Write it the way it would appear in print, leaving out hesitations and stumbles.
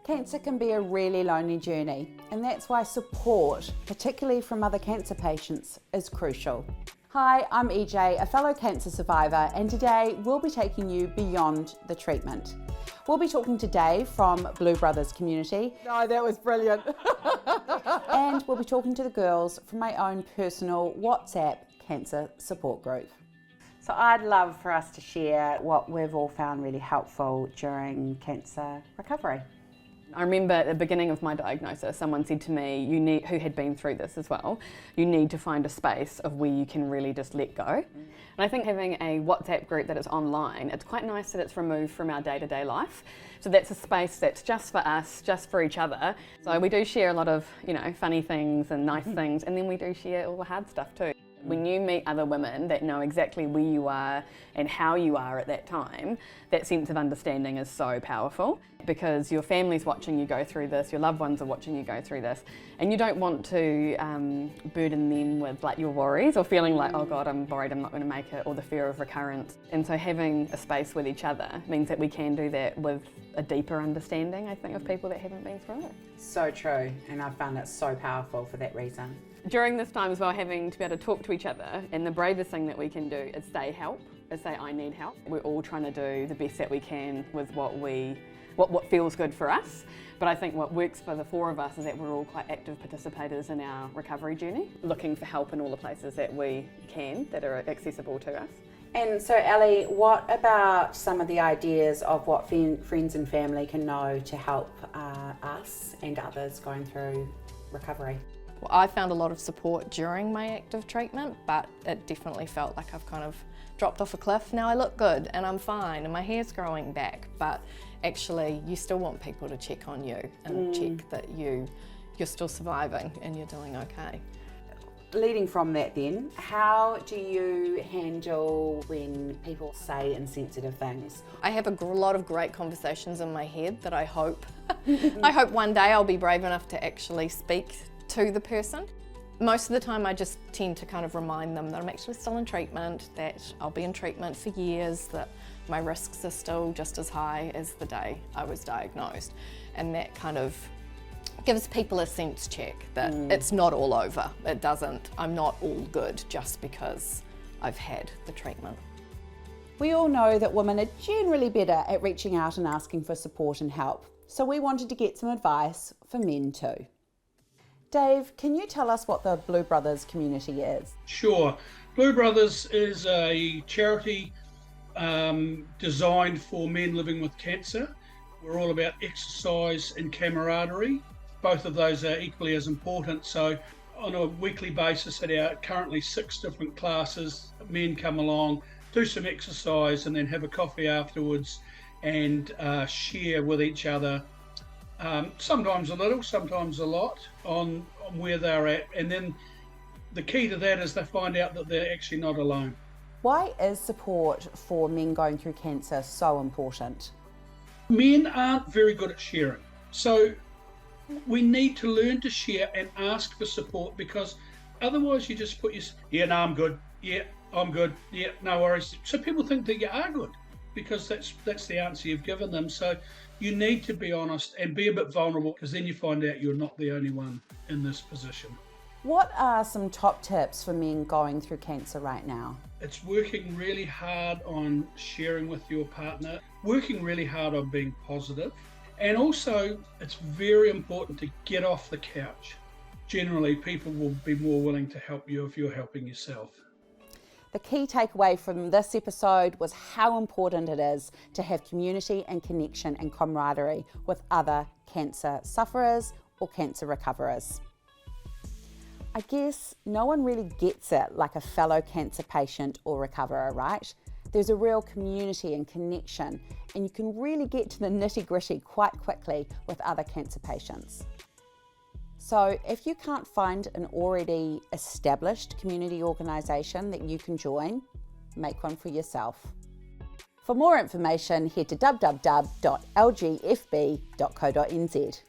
Cancer can be a really lonely journey, and that's why support, particularly from other cancer patients, is crucial. Hi, I'm EJ, a fellow cancer survivor, and today we'll be taking you beyond the treatment. We'll be talking to Dave from Blue Brothers community. No, that was brilliant. And we'll be talking to the girls from my own personal WhatsApp cancer support group. So I'd love for us to share what we've all found really helpful during cancer recovery. I remember at the beginning of my diagnosis, someone said to me, who had been through this as well, you need to find a space of where you can really just let go. And I think having a WhatsApp group that is online, it's quite nice that it's removed from our day-to-day life. So that's a space that's just for us, just for each other. So we do share a lot of, funny things and nice things, and then we do share all the hard stuff too. When you meet other women that know exactly where you are and how you are at that time, that sense of understanding is so powerful, because your family's watching you go through this, your loved ones are watching you go through this, and you don't want to burden them with your worries or feeling like, oh God, I'm worried I'm not going to make it, or the fear of recurrence. And so having a space with each other means that we can do that with a deeper understanding, I think, of people that haven't been through it. So true, and I found it so powerful for that reason. During this time as well, having to be able to talk to each other, and the bravest thing that we can do is say I need help. We're all trying to do the best that we can with what feels good for us. But I think what works for the four of us is that we're all quite active participators in our recovery journey, looking for help in all the places that we can, that are accessible to us. And so Ellie, what about some of the ideas of what friends and family can know to help us and others going through recovery? Well, I found a lot of support during my active treatment, but it definitely felt like I've kind of dropped off a cliff. Now I look good and I'm fine and my hair's growing back, but actually you still want people to check on you and check that you're still surviving and you're doing okay. Leading from that then, how do you handle when people say insensitive things? I have a lot of great conversations in my head that I hope one day I'll be brave enough to actually speak to the person. Most of the time I just tend to kind of remind them that I'm actually still in treatment, that I'll be in treatment for years, that my risks are still just as high as the day I was diagnosed. And that kind of gives people a sense check that it's not all over. I'm not all good just because I've had the treatment. We all know that women are generally better at reaching out and asking for support and help, so we wanted to get some advice for men too. Dave, can you tell us what the Blue Brothers community is? Sure. Blue Brothers is a charity designed for men living with cancer. We're all about exercise and camaraderie. Both of those are equally as important. So on a weekly basis at our currently 6 different classes, men come along, do some exercise and then have a coffee afterwards and share with each other. Sometimes a little, sometimes a lot on where they're at. And then the key to that is they find out that they're actually not alone. Why is support for men going through cancer so important? Men aren't very good at sharing. So we need to learn to share and ask for support, because otherwise you just put no, I'm good. Yeah, I'm good. Yeah, no worries. So people think that you are good, because that's the answer you've given them. So you need to be honest and be a bit vulnerable, because then you find out you're not the only one in this position. What are some top tips for men going through cancer right now? It's working really hard on sharing with your partner, working really hard on being positive, and also it's very important to get off the couch. Generally, people will be more willing to help you if you're helping yourself. The key takeaway from this episode was how important it is to have community and connection and camaraderie with other cancer sufferers or cancer recoverers. I guess no one really gets it like a fellow cancer patient or recoverer, right? There's a real community and connection, and you can really get to the nitty-gritty quite quickly with other cancer patients. So if you can't find an already established community organisation that you can join, make one for yourself. For more information, head to www.lgfb.co.nz.